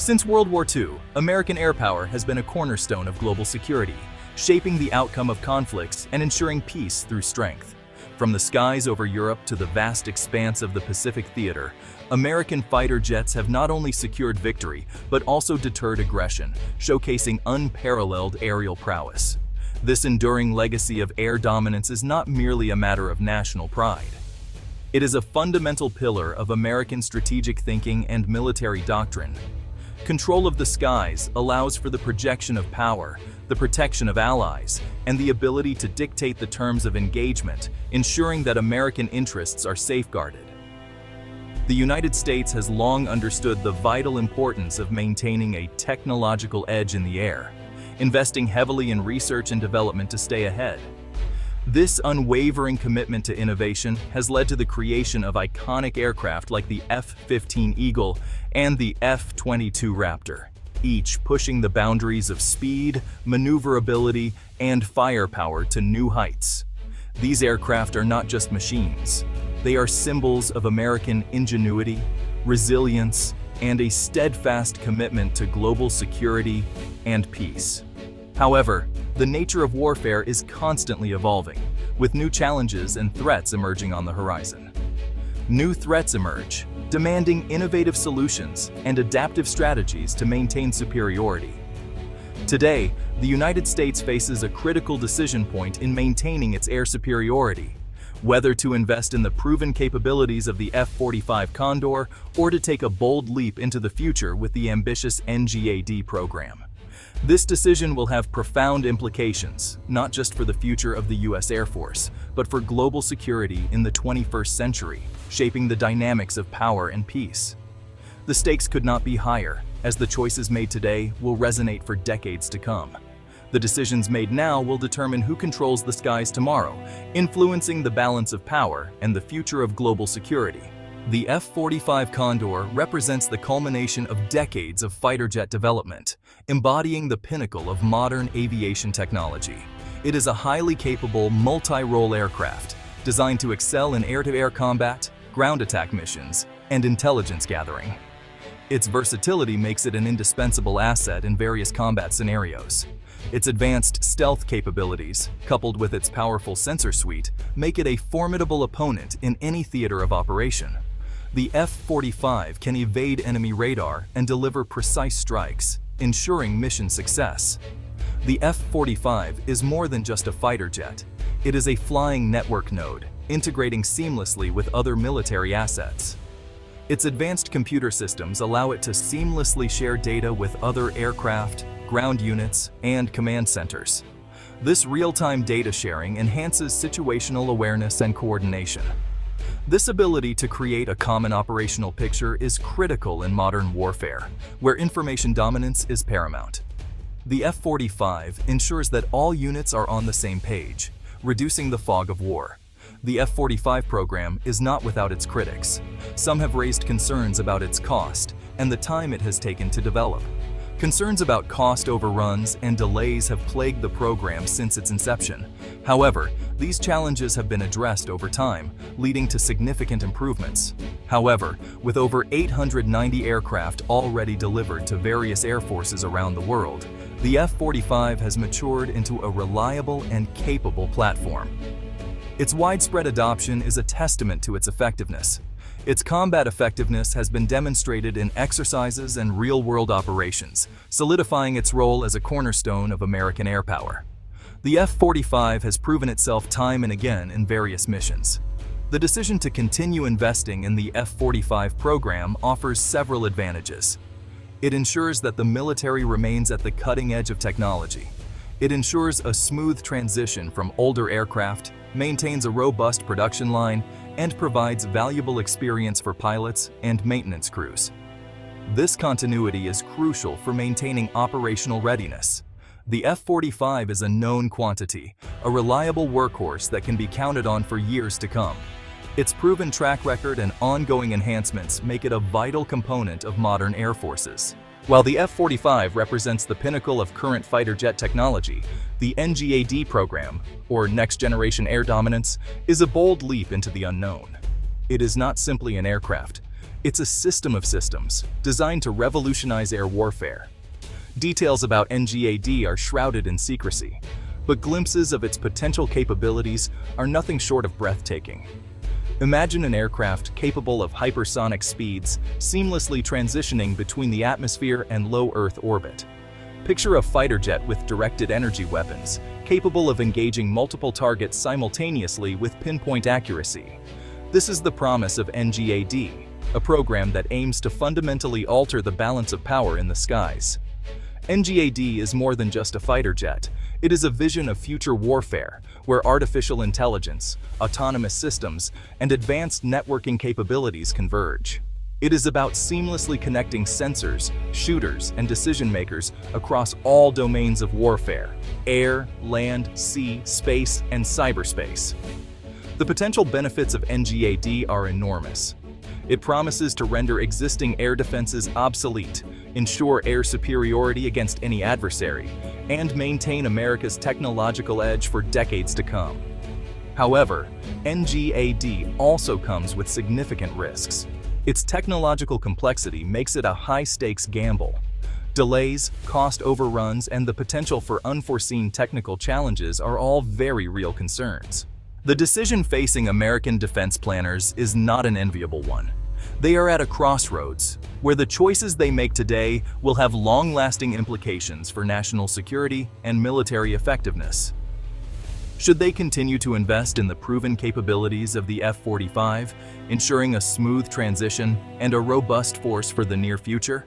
Since World War II, American air power has been a cornerstone of global security, shaping the outcome of conflicts and ensuring peace through strength. From the skies over Europe to the vast expanse of the Pacific theater, American fighter jets have not only secured victory, but also deterred aggression, showcasing unparalleled aerial prowess. This enduring legacy of air dominance is not merely a matter of national pride. It is a fundamental pillar of American strategic thinking and military doctrine. Control of the skies allows for the projection of power, the protection of allies, and the ability to dictate the terms of engagement, ensuring that American interests are safeguarded. The United States has long understood the vital importance of maintaining a technological edge in the air, investing heavily in research and development to stay ahead. This unwavering commitment to innovation has led to the creation of iconic aircraft like the F-15 Eagle and the F-22 Raptor, each pushing the boundaries of speed, maneuverability, and firepower to new heights. These aircraft are not just machines. They are symbols of American ingenuity, resilience, and a steadfast commitment to global security and peace. However, the nature of warfare is constantly evolving, with new challenges and threats emerging on the horizon. New threats emerge, demanding innovative solutions and adaptive strategies to maintain superiority. Today, the United States faces a critical decision point in maintaining its air superiority, whether to invest in the proven capabilities of the F-45 Condor or to take a bold leap into the future with the ambitious NGAD program. This decision will have profound implications, not just for the future of the U.S. Air Force, but for global security in the 21st century, shaping the dynamics of power and peace. The stakes could not be higher, as the choices made today will resonate for decades to come. The decisions made now will determine who controls the skies tomorrow, influencing the balance of power and the future of global security. The F-45 Condor represents the culmination of decades of fighter jet development, embodying the pinnacle of modern aviation technology. It is a highly capable, multi-role aircraft designed to excel in air-to-air combat, ground attack missions, and intelligence gathering. Its versatility makes it an indispensable asset in various combat scenarios. Its advanced stealth capabilities, coupled with its powerful sensor suite, make it a formidable opponent in any theater of operation. The F-45 can evade enemy radar and deliver precise strikes, ensuring mission success. The F-45 is more than just a fighter jet. It is a flying network node, integrating seamlessly with other military assets. Its advanced computer systems allow it to seamlessly share data with other aircraft, ground units, and command centers. This real-time data sharing enhances situational awareness and coordination. This ability to create a common operational picture is critical in modern warfare, where information dominance is paramount. The F-45 ensures that all units are on the same page, reducing the fog of war. The F-45 program is not without its critics. Some have raised concerns about its cost and the time it has taken to develop. Concerns about cost overruns and delays have plagued the program since its inception. However, these challenges have been addressed over time, leading to significant improvements. However, with over 890 aircraft already delivered to various air forces around the world, the F-45 has matured into a reliable and capable platform. Its widespread adoption is a testament to its effectiveness. Its combat effectiveness has been demonstrated in exercises and real-world operations, solidifying its role as a cornerstone of American air power. The F-45 has proven itself time and again in various missions. The decision to continue investing in the F-45 program offers several advantages. It ensures that the military remains at the cutting edge of technology. It ensures a smooth transition from older aircraft, maintains a robust production line, and provides valuable experience for pilots and maintenance crews. This continuity is crucial for maintaining operational readiness. The F-45 is a known quantity, a reliable workhorse that can be counted on for years to come. Its proven track record and ongoing enhancements make it a vital component of modern air forces. While the F-45 represents the pinnacle of current fighter jet technology, the NGAD program, or Next Generation Air Dominance, is a bold leap into the unknown. It is not simply an aircraft. It's a system of systems designed to revolutionize air warfare. Details about NGAD are shrouded in secrecy, but glimpses of its potential capabilities are nothing short of breathtaking. Imagine an aircraft capable of hypersonic speeds seamlessly transitioning between the atmosphere and low Earth orbit. Picture a fighter jet with directed energy weapons, capable of engaging multiple targets simultaneously with pinpoint accuracy. This is the promise of NGAD, a program that aims to fundamentally alter the balance of power in the skies. NGAD is more than just a fighter jet. It is a vision of future warfare, where artificial intelligence, autonomous systems, and advanced networking capabilities converge. It is about seamlessly connecting sensors, shooters, and decision-makers across all domains of warfare: air, land, sea, space, and cyberspace. The potential benefits of NGAD are enormous. It promises to render existing air defenses obsolete, ensure air superiority against any adversary, and maintain America's technological edge for decades to come. However, NGAD also comes with significant risks. Its technological complexity makes it a high-stakes gamble. Delays, cost overruns, and the potential for unforeseen technical challenges are all very real concerns. The decision facing American defense planners is not an enviable one. They are at a crossroads, where the choices they make today will have long-lasting implications for national security and military effectiveness. Should they continue to invest in the proven capabilities of the F-45, ensuring a smooth transition and a robust force for the near future?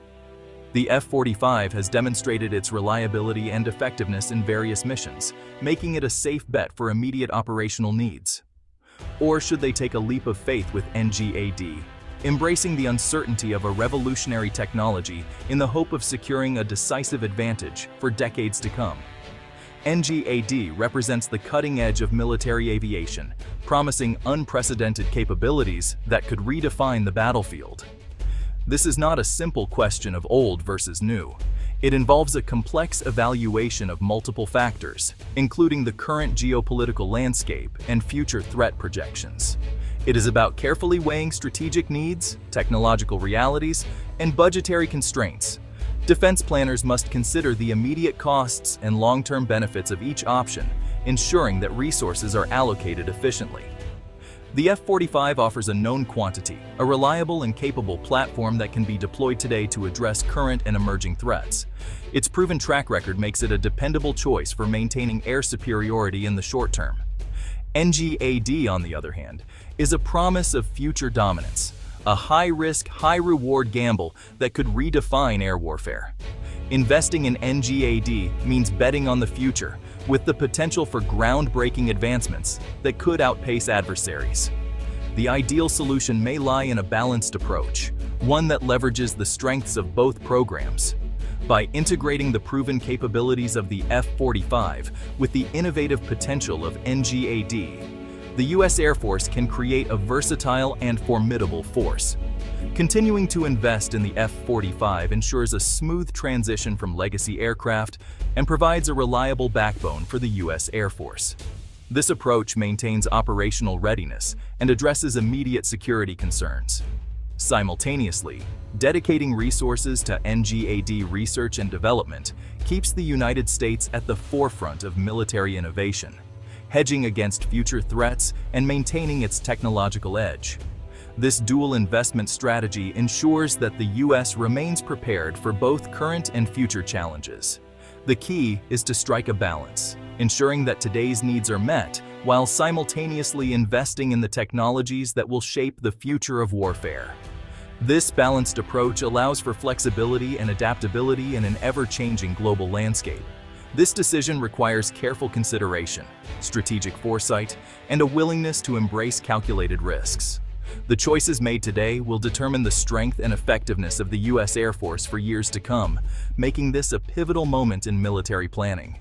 The F-45 has demonstrated its reliability and effectiveness in various missions, making it a safe bet for immediate operational needs. Or should they take a leap of faith with NGAD, embracing the uncertainty of a revolutionary technology in the hope of securing a decisive advantage for decades to come? NGAD represents the cutting edge of military aviation, promising unprecedented capabilities that could redefine the battlefield. This is not a simple question of old versus new. It involves a complex evaluation of multiple factors, including the current geopolitical landscape and future threat projections. It is about carefully weighing strategic needs, technological realities, and budgetary constraints. Defense planners must consider the immediate costs and long-term benefits of each option, ensuring that resources are allocated efficiently. The F-45 offers a known quantity, a reliable and capable platform that can be deployed today to address current and emerging threats. Its proven track record makes it a dependable choice for maintaining air superiority in the short term. NGAD, on the other hand, is a promise of future dominance, a high-risk, high-reward gamble that could redefine air warfare. Investing in NGAD means betting on the future, with the potential for groundbreaking advancements that could outpace adversaries. The ideal solution may lie in a balanced approach, one that leverages the strengths of both programs. By integrating the proven capabilities of the F-45 with the innovative potential of NGAD, the U.S. Air Force can create a versatile and formidable force. Continuing to invest in the F-45 ensures a smooth transition from legacy aircraft and provides a reliable backbone for the U.S. Air Force. This approach maintains operational readiness and addresses immediate security concerns. Simultaneously, dedicating resources to NGAD research and development keeps the United States at the forefront of military innovation, hedging against future threats and maintaining its technological edge. This dual investment strategy ensures that the U.S. remains prepared for both current and future challenges. The key is to strike a balance, ensuring that today's needs are met while simultaneously investing in the technologies that will shape the future of warfare. This balanced approach allows for flexibility and adaptability in an ever-changing global landscape. This decision requires careful consideration, strategic foresight, and a willingness to embrace calculated risks. The choices made today will determine the strength and effectiveness of the U.S. Air Force for years to come, making this a pivotal moment in military planning.